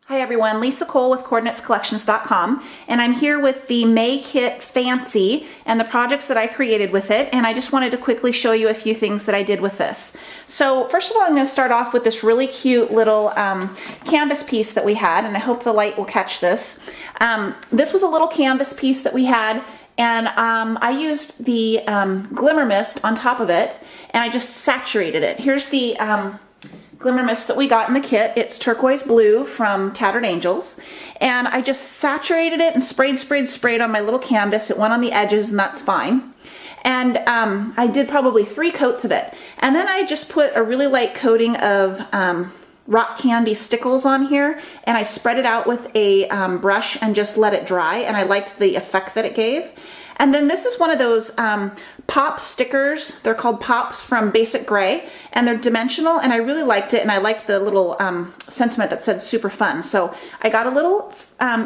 Hi everyone, Lisa Cole with CoordinatesCollections.com, and I'm here with the May Kit Fancy and the projects that I created with it, and I just wanted to quickly show you a few things that I did with this. So first of all, I'm going to start off with this really cute little canvas piece that we had, and I hope the light will catch this. This was a little canvas piece that we had, and I used the Glimmer Mist on top of it, and I just saturated it. Here's the Glimmer Mist that we got in the kit. It's turquoise blue from Tattered Angels, and I just saturated it and sprayed on my little canvas. It went on the edges, and that's fine. And I did probably 3 coats of it, and then I just put a really light coating of rock candy stickles on here, and I spread it out with a brush and just let it dry, and I liked the effect that it gave. And then this is one of those pop stickers. They're called Pops from Basic Gray, and they're dimensional, and I really liked it, and I liked the little sentiment that said super fun. So I got a little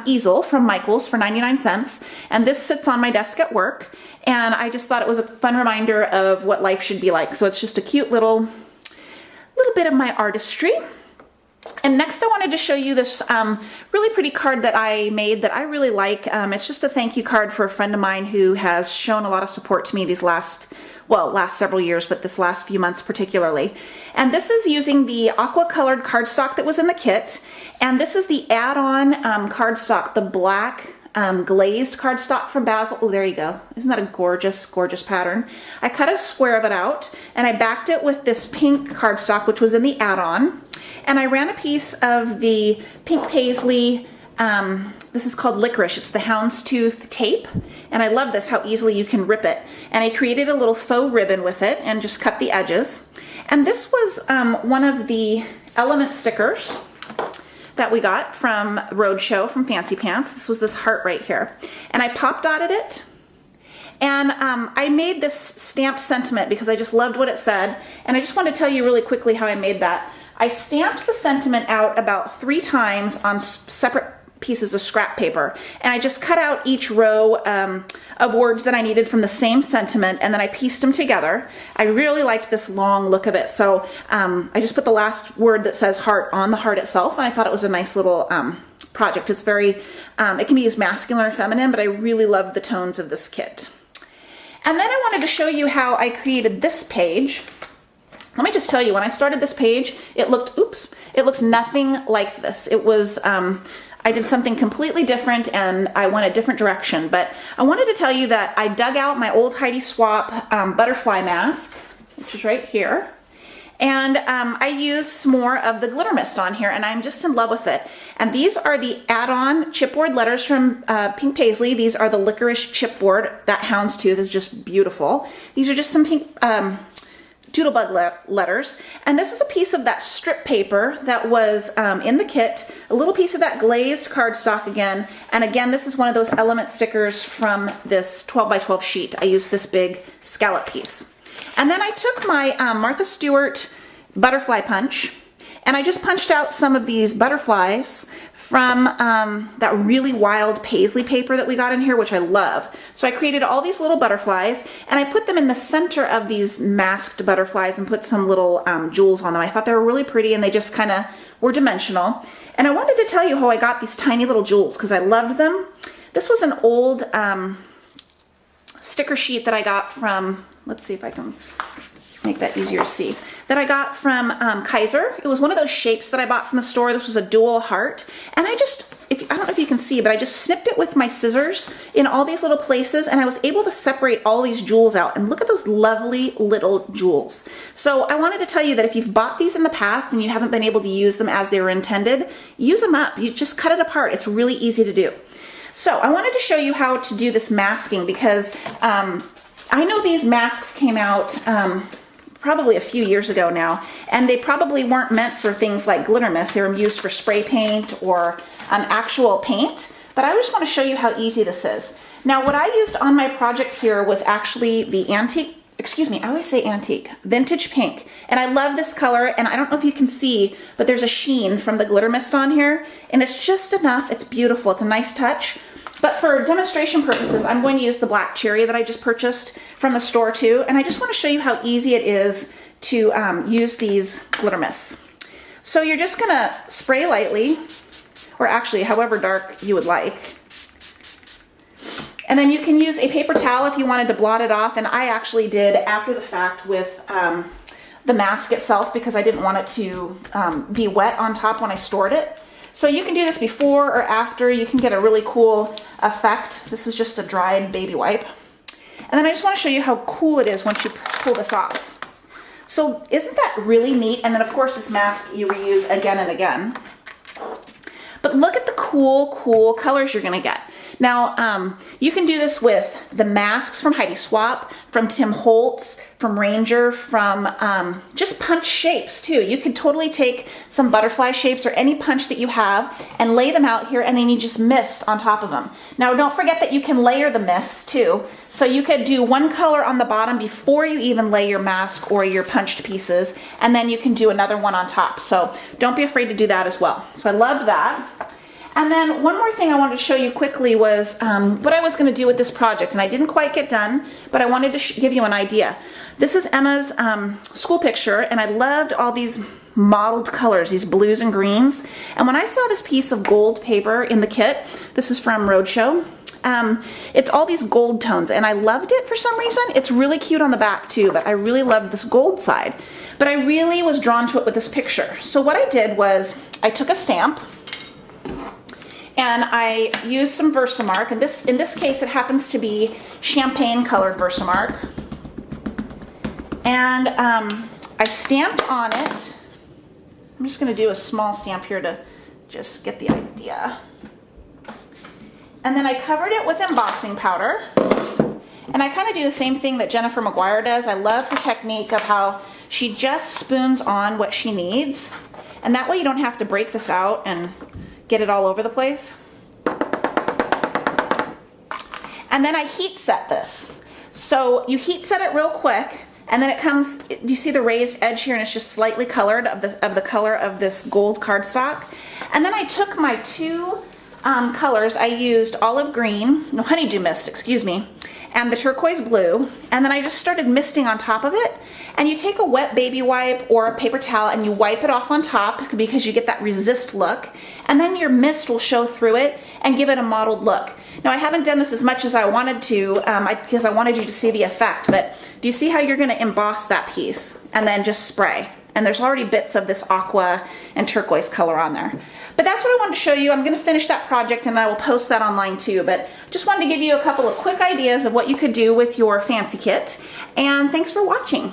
easel from Michaels for 99 cents, and this sits on my desk at work, and I just thought it was a fun reminder of what life should be like. So it's just a cute little bit of my artistry. And next I wanted to show you this really pretty card that I made that I really like. It's just a thank you card for a friend of mine who has shown a lot of support to me these last several years, but this last few months particularly. And this is using the aqua colored cardstock that was in the kit. And this is the add-on cardstock, the black glazed cardstock from Basil. Oh, there you go. Isn't that a gorgeous, gorgeous pattern? I cut a square of it out, and I backed it with this pink cardstock, which was in the add-on. And I ran a piece of the pink paisley, this is called Licorice. It's the houndstooth tape. And I love this, how easily you can rip it. And I created a little faux ribbon with it and just cut the edges. And this was one of the element stickers that we got from Roadshow from Fancy Pants. This was this heart right here. And I pop dotted it. And I made this stamped sentiment because I just loved what it said. And I just want to tell you really quickly how I made that. I stamped the sentiment out about 3 times on separate pieces of scrap paper, and I just cut out each row of words that I needed from the same sentiment, and then I pieced them together. I really liked this long look of it, so I just put the last word that says heart on the heart itself, and I thought it was a nice little project. It's very, it can be used masculine or feminine, but I really loved the tones of this kit. And then I wanted to show you how I created this page. Let me just tell you, when I started this page, it looked nothing like this. It was, I did something completely different, and I went a different direction. But I wanted to tell you that I dug out my old Heidi Swapp butterfly mask, which is right here. And I used some more of the Glitter Mist on here, and I'm just in love with it. And these are the add-on chipboard letters from Pink Paisley. These are the Licorice chipboard. That houndstooth is just beautiful. These are just some pink doodlebug letters, and this is a piece of that strip paper that was in the kit, a little piece of that glazed cardstock again, and again this is one of those element stickers from this 12 by 12 sheet. I used this big scallop piece. And then I took my Martha Stewart butterfly punch, and I just punched out some of these butterflies from that really wild paisley paper that we got in here, which I love. So I created all these little butterflies, and I put them in the center of these masked butterflies and put some little jewels on them. I thought they were really pretty, and they just kind of were dimensional. And I wanted to tell you how I got these tiny little jewels because I loved them. This was an old sticker sheet that I got from, let's see if I can make that easier to see, that I got from Kaiser. It was one of those shapes that I bought from the store. This was a dual heart. And I don't know if you can see, but I just snipped it with my scissors in all these little places, and I was able to separate all these jewels out. And look at those lovely little jewels. So I wanted to tell you that if you've bought these in the past and you haven't been able to use them as they were intended, use them up. You just cut it apart. It's really easy to do. So I wanted to show you how to do this masking because I know these masks came out probably a few years ago now, and they probably weren't meant for things like Glitter Mist. They were used for spray paint or actual paint, but I just want to show you how easy this is. Now what I used on my project here was actually the antique, I always say antique, vintage pink, and I love this color, and I don't know if you can see, but there's a sheen from the Glitter Mist on here, and it's just enough. It's beautiful. It's a nice touch. But for demonstration purposes, I'm going to use the black cherry that I just purchased from the store too. And I just want to show you how easy it is to use these Glitter Mists. So you're just going to spray lightly or actually however dark you would like. And then you can use a paper towel if you wanted to blot it off, and I actually did after the fact with the mask itself because I didn't want it to be wet on top when I stored it. So you can do this before or after. You can get a really cool effect. This is just a dried baby wipe. And then I just want to show you how cool it is once you pull this off. So isn't that really neat? And then of course this mask you reuse again and again. But look at the cool colors you're gonna get. Now, you can do this with the masks from Heidi Swapp, from Tim Holtz, from Ranger, from just punch shapes too. You could totally take some butterfly shapes or any punch that you have and lay them out here, and then you just mist on top of them. Now, don't forget that you can layer the mist too. So you could do one color on the bottom before you even lay your mask or your punched pieces, and then you can do another one on top. So don't be afraid to do that as well. So I loved that. And then one more thing I wanted to show you quickly was what I was going to do with this project, and I didn't quite get done, but I wanted to give you an idea. This is Emma's school picture, and I loved all these mottled colors, these blues and greens. And when I saw this piece of gold paper in the kit, this is from Roadshow, it's all these gold tones, and I loved it for some reason. It's really cute on the back too, but I really loved this gold side. But I really was drawn to it with this picture. So what I did was I took a stamp, and I used some Versamark, and in this case it happens to be champagne colored Versamark. And I stamped on it. I'm just going to do a small stamp here to just get the idea. And then I covered it with embossing powder. And I kind of do the same thing that Jennifer McGuire does. I love her technique of how she just spoons on what she needs. And that way you don't have to break this out and get it all over the place. And then I heat set this. So you heat set it real quick, and then it comes, do you see the raised edge here, and it's just slightly colored of the color of this gold cardstock. And then I took my two colors. I used olive green, no, honeydew mist, excuse me, and the turquoise blue, and then I just started misting on top of it. And you take a wet baby wipe or a paper towel and you wipe it off on top because you get that resist look, and then your mist will show through it and give it a mottled look. Now I haven't done this as much as I wanted to because I wanted you to see the effect, but do you see how you're going to emboss that piece and then just spray? And there's already bits of this aqua and turquoise color on there. But that's what I wanted to show you. I'm going to finish that project and I will post that online too. But just wanted to give you a couple of quick ideas of what you could do with your fancy kit. And thanks for watching.